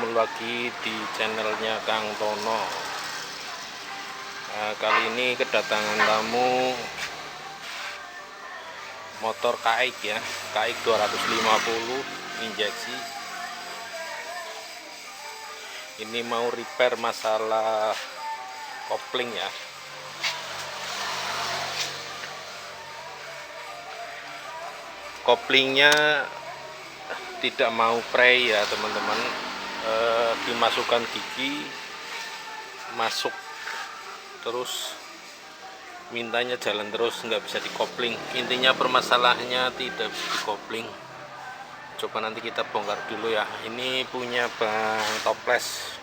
ketemu lagi di channelnya Kang Tono. Kali ini kedatangan tamu motor KX ya, KX 250 injeksi. Ini mau repair masalah kopling ya. Koplingnya tidak mau pray ya teman-teman, dimasukkan gigi masuk terus, mintanya jalan terus, nggak bisa dikopling. Intinya permasalahannya tidak bisa dikopling. Coba nanti kita bongkar dulu ya. Ini punya Bang Toples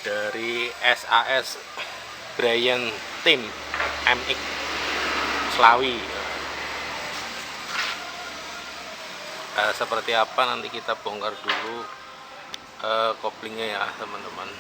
dari SAS Brian Team MX Slawi. Seperti apa nanti kita bongkar dulu koplingnya ya teman-teman.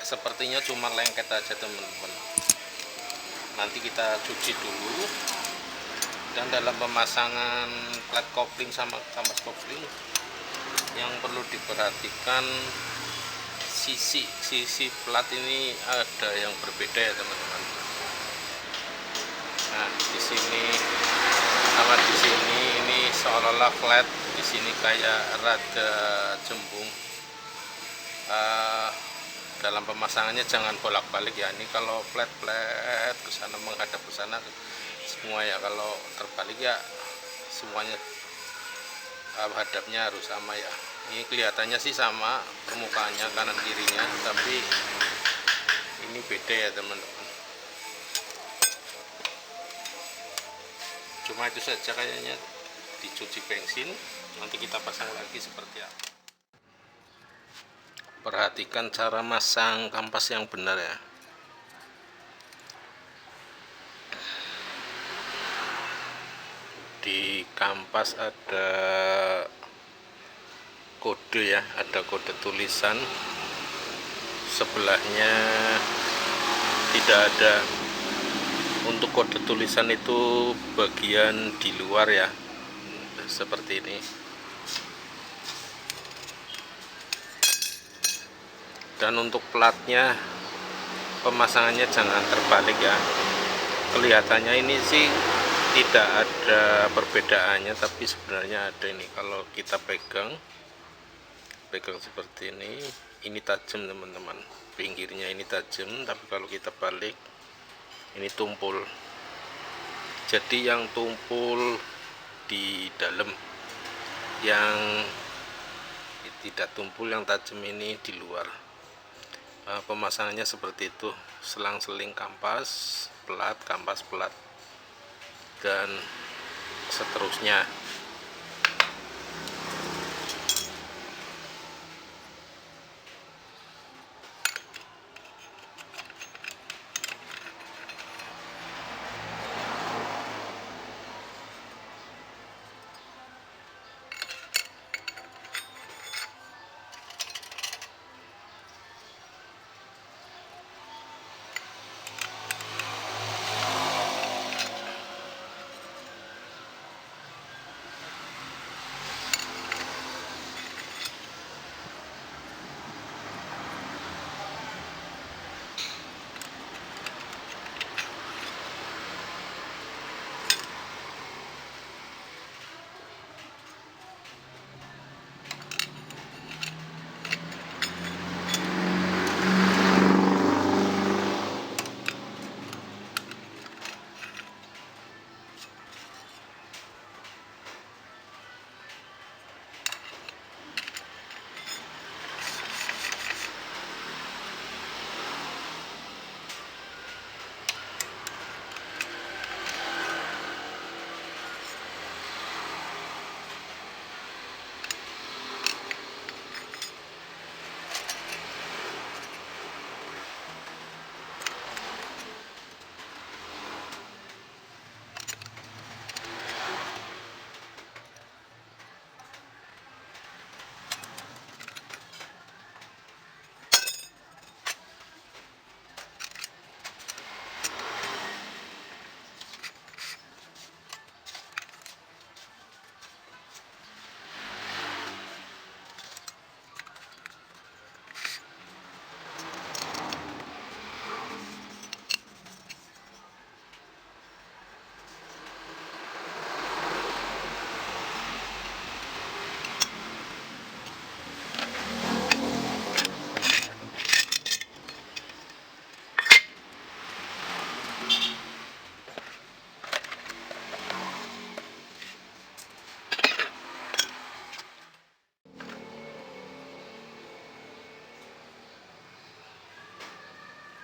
Sepertinya cuma lengket aja teman-teman. Nanti kita cuci dulu. Dan dalam pemasangan plat kopling sama kampas kopling yang perlu diperhatikan, sisi plat ini ada yang berbeda ya teman-teman. Nah, di sini sama di sini ini seolah-olah flat, di sini kayak rada jembung. Dalam pemasangannya jangan bolak-balik ya. Ini kalau flat ke sana menghadap ke sana semua ya. Kalau terbalik ya semuanya hadapnya harus sama ya. Ini kelihatannya sih sama permukaannya kanan kirinya, tapi ini beda ya teman-teman. Cuma itu saja kayaknya, dicuci bensin, nanti kita pasang lagi seperti apa. Perhatikan cara masang kampas yang benar ya. Di kampas ada kode ya, ada kode tulisan. Sebelahnya tidak ada. Untuk kode tulisan itu bagian di luar ya, seperti ini. Dan untuk platnya pemasangannya jangan terbalik ya. Kelihatannya ini sih tidak ada perbedaannya, tapi sebenarnya ada. Ini kalau kita pegang seperti ini tajam teman-teman. Pinggirnya ini tajam, tapi kalau kita balik ini tumpul. Jadi yang tumpul di dalam, yang tidak tumpul yang tajam ini di luar. Pemasangannya seperti itu, selang-seling kampas plat dan seterusnya.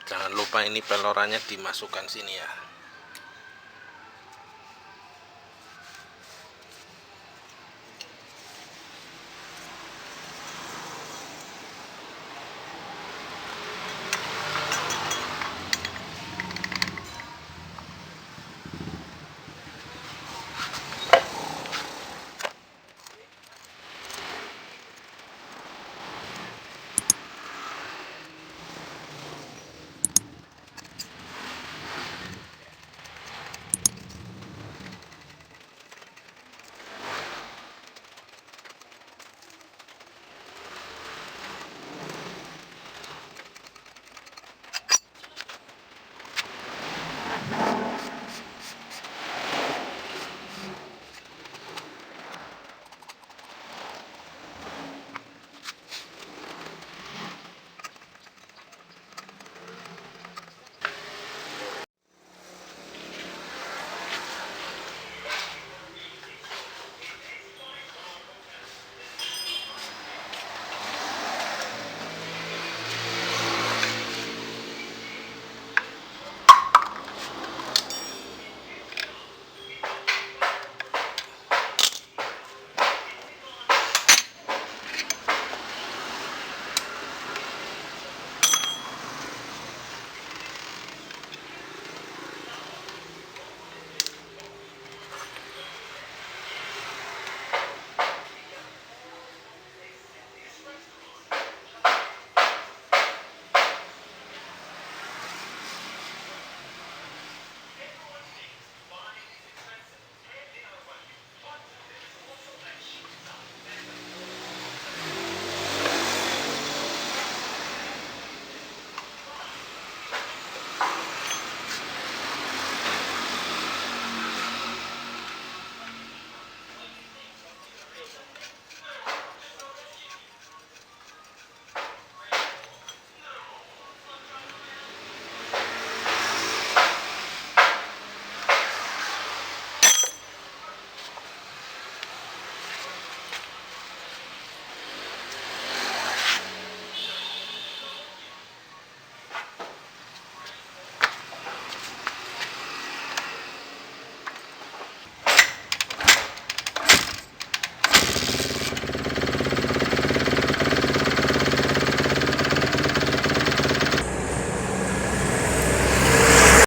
Jangan lupa ini pelorannya dimasukkan sini ya.